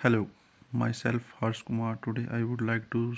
Hello, myself Harsh Kumar. Today I would like to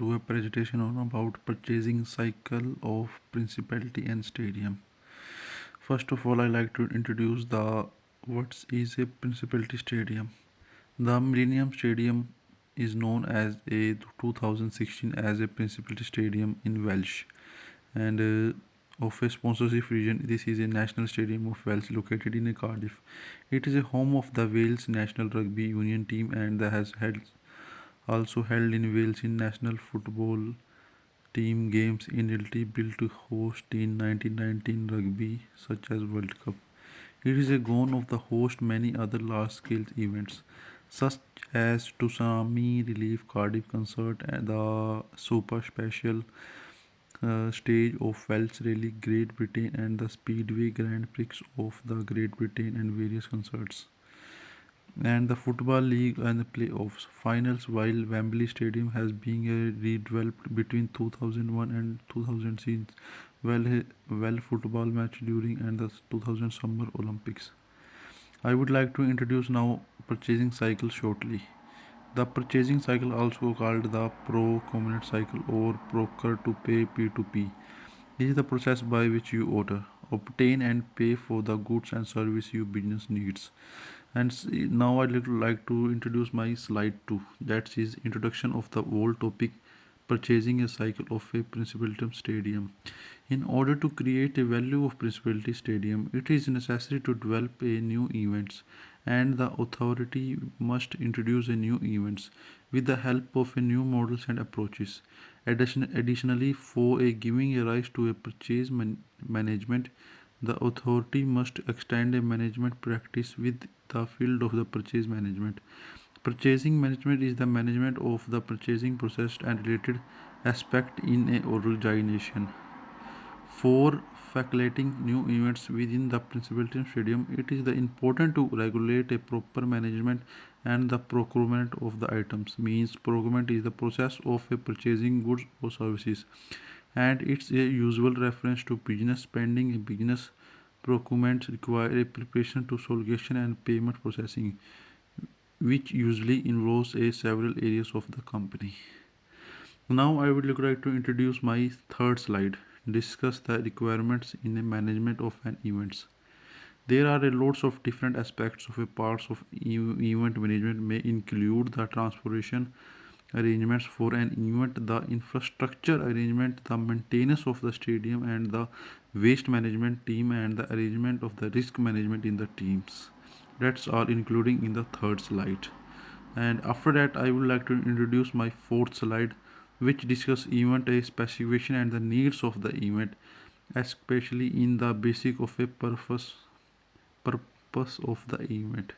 do a presentation on about purchasing cycle of principality and stadium. First of all, I like to introduce the what is a principality stadium. The Millennium Stadium is known as a 2016 as a principality stadium in Welsh and of a sponsorship region. This is a national stadium of Wales located in Cardiff. It is a home of the Wales national rugby union team and that has held also held in Wales in national football team games initially built to host in 1919 rugby such as World Cup. It is a goal of the host many other large-scale events such as tsunami relief Cardiff concert and the super special stage of Welsh Rally Great Britain and the Speedway Grand Prix of the Great Britain and various concerts and the Football League and the playoffs finals while Wembley Stadium has been redeveloped between 2001 and 2006 well football match during and the 2000 Summer Olympics. I would like to introduce now purchasing cycle shortly. The purchasing cycle also called the procurement cycle or broker to pay P2P. This is the process by which you order, obtain and pay for the goods and service your business needs. And now I'd like to introduce my slide 2. That is introduction of the whole topic purchasing a cycle of a principality stadium. In order to create a value of principality stadium, it is necessary to develop a new events and the authority must introduce a new events with the help of a new models and approaches. Additionally, for a giving a rise to a management, the authority must extend a management practice with the field of the purchase management. Purchasing management is the management of the purchasing process and related aspect in a organization. For facilitating new events within the principality stadium, it is the important to regulate a proper management and the procurement of the items. Means procurement is the process of a purchasing goods or services, and it's a usual reference to business spending. A business procurement require a preparation to solicitation and payment processing, which usually involves a several areas of the company. Now I would like to introduce my third slide. Discuss the requirements in a management of an events. There are a lots of different aspects of a parts of event management may include the transportation arrangements for an event, the infrastructure arrangement, the maintenance of the stadium and the waste management team and the arrangement of the risk management in the teams. That's all including in the third slide. And after that I would like to introduce my fourth slide which discuss event a specification and the needs of the event, especially in the basic of a purpose of the event.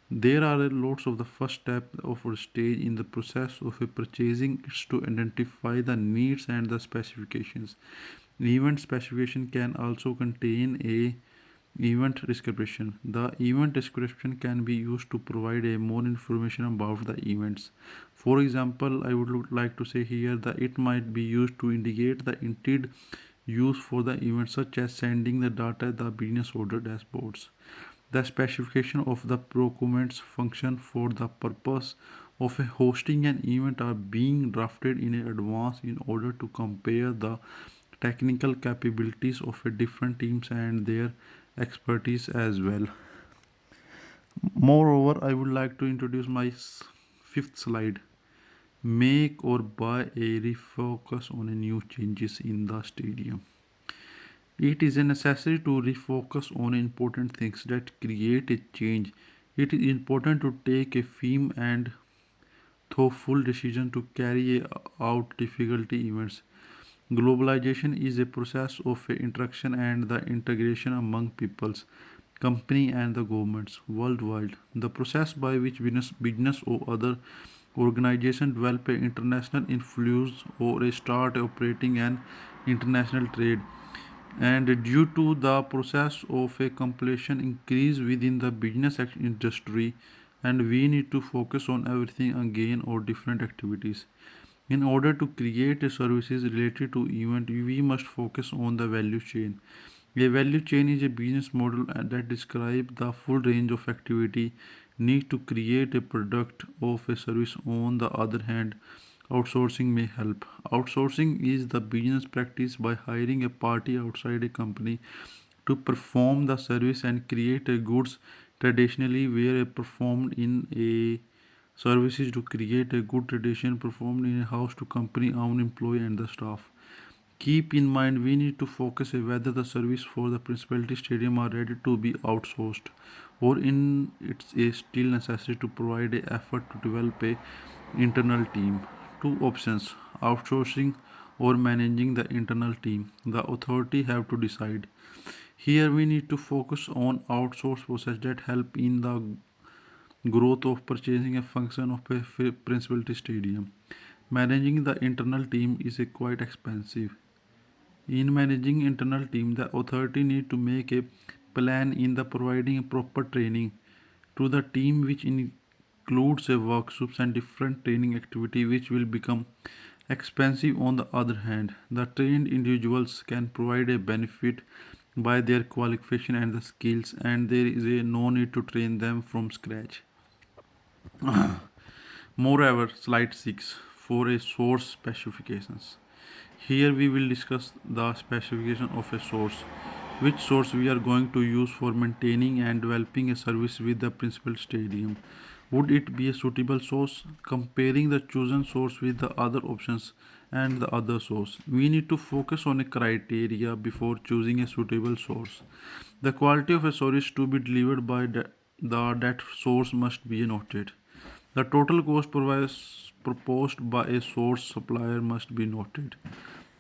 There are lots of the first step of a stage in the process of a purchasing is to identify the needs and the specifications. Event specification can also contain a event description. The event description can be used to provide a more information about the events. For example, I would like to say here that it might be used to indicate the intended use for the event such as sending the data the business order dashboards. The specification of the procurement function for the purpose of hosting an event are being drafted in advance in order to compare the technical capabilities of a different teams and their expertise as well. Moreover, I would like to introduce my fifth slide. Make or buy a refocus on a new changes in the stadium. It is necessary to refocus on important things that create a change. It is important to take a firm and thoughtful decision to carry out difficult events. Globalization is a process of interaction and the integration among peoples, company and the governments worldwide. The process by which business or other organizations develop an international influence or start operating an international trade. And due to the process of a completion increase within the business industry, and we need to focus on everything again or different activities. In order to create a services related to event, we must focus on the value chain. A value chain is a business model that describes the full range of activity need to create a product of a service. On the other hand, outsourcing may help. Outsourcing is the business practice by hiring a party outside a company to perform the service and create a goods. Traditionally where performed in a services to create a good tradition performed in a house to company own employee and the staff. Keep in mind we need to focus on whether the service for the principality stadium are ready to be outsourced or in it's a still necessary to provide a effort to develop a internal team. Two options: outsourcing or managing the internal team. The authority have to decide. Here we need to focus on outsource process that help in the growth of purchasing a function of a principality stadium. Managing the internal team is a quite expensive. In managing internal team, the authority need to make a plan in the providing proper training to the team which includes a workshops and different training activity which will become expensive. On the other hand, the trained individuals can provide a benefit by their qualification and the skills and there is a no need to train them from scratch. Moreover, slide 6 for a source specifications. Here we will discuss the specification of a source, which source we are going to use for maintaining and developing a service with the principal stadium. Would it be a suitable source? Comparing the chosen source with the other options and the other source. We need to focus on a criteria before choosing a suitable source. The quality of a source to be delivered by that source must be noted. The total cost proposed by a source supplier must be noted.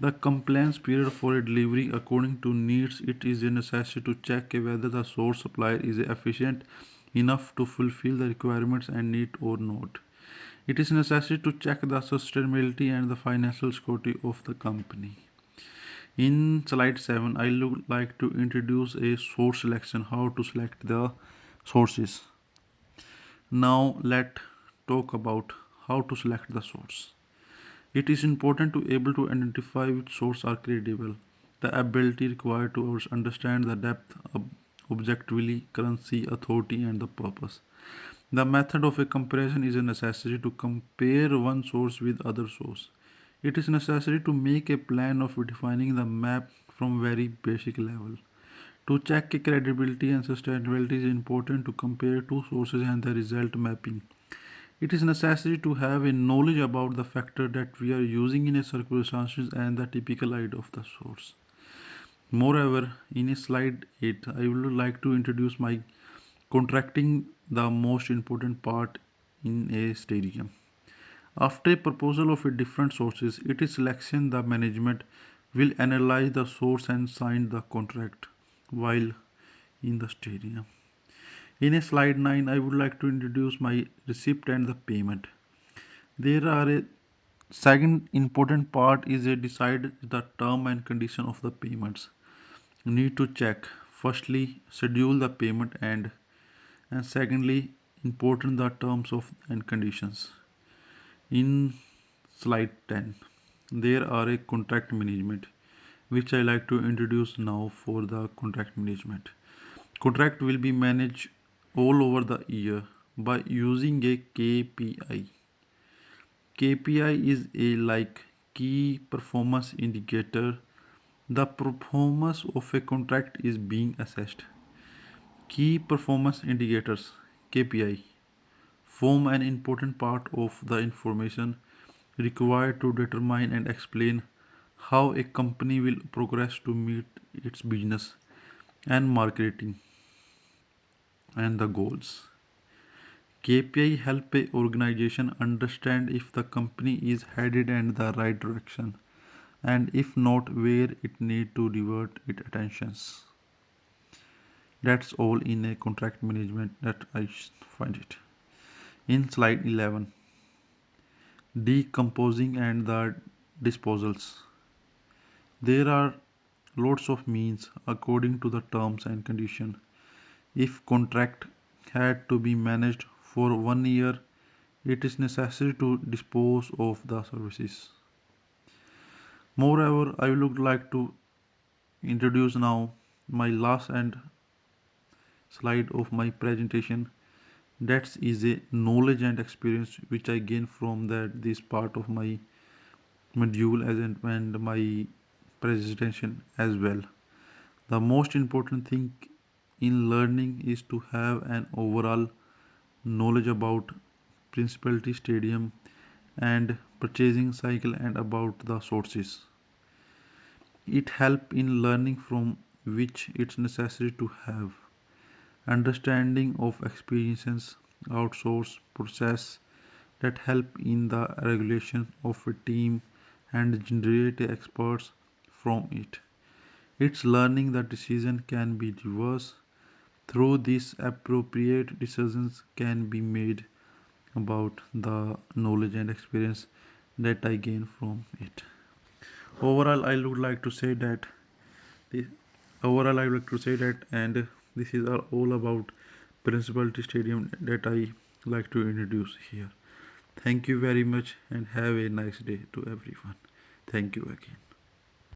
The compliance period for a delivery according to needs. It is a necessity to check whether the source supplier is efficient enough to fulfill the requirements and need or not. It is necessary to check the sustainability and the financial security of the company. In slide 7, I would like to introduce a source selection, how to select the sources. Now let talk about how to select the source. It is important to able to identify which sources are credible. The ability required to understand the depth, objectively, currency, authority, and the purpose. The method of a comparison is a necessary to compare one source with other source. It is necessary to make a plan of defining the map from very basic level. To check credibility and sustainability is important to compare two sources and the result mapping. It is necessary to have a knowledge about the factor that we are using in a circumstances and the typical ID of the source. Moreover, in a slide 8, I would like to introduce my contracting, the most important part in a stadium. After a proposal of a different sources, it is selection the management will analyze the source and sign the contract while in the stadium. In a slide 9, I would like to introduce my receipt and the payment. There are a second important part is a decide the term and condition of the payments. You need to check. Firstly, schedule the payment and secondly, important the terms of and conditions. In slide 10, there are a contract management which I like to introduce now for the contract management. Contract will be managed all over the year by using a KPI. KPI is a like key performance indicator. The performance of a contract is being assessed. Key performance indicators KPI form an important part of the information required to determine and explain how a company will progress to meet its business and marketing and the goals. KPI help a organization understand if the company is headed in the right direction and if not where it need to divert its attentions. That's all in a contract management that I find it. In slide 11, decomposing and the disposals. There are lots of means according to the terms and condition. If contract had to be managed for 1 year, it is necessary to dispose of the services. Moreover, I would like to introduce now my last and slide of my presentation. That is a knowledge and experience which I gain from that this part of my module as and my presentation as well. The most important thing in learning is to have an overall knowledge about principality stadium and purchasing cycle and about the sources. It help in learning from which it's necessary to have understanding of experiences outsource process that help in the regulation of a team and generate experts from it. It's learning that decision can be reversed. Through this, appropriate decisions can be made about the knowledge and experience that I gain from it. Overall, I would like to say that this, overall I would like to say that, and this is all about Principality Stadium that I like to introduce here. Thank you very much and have a nice day to everyone. Thank you again.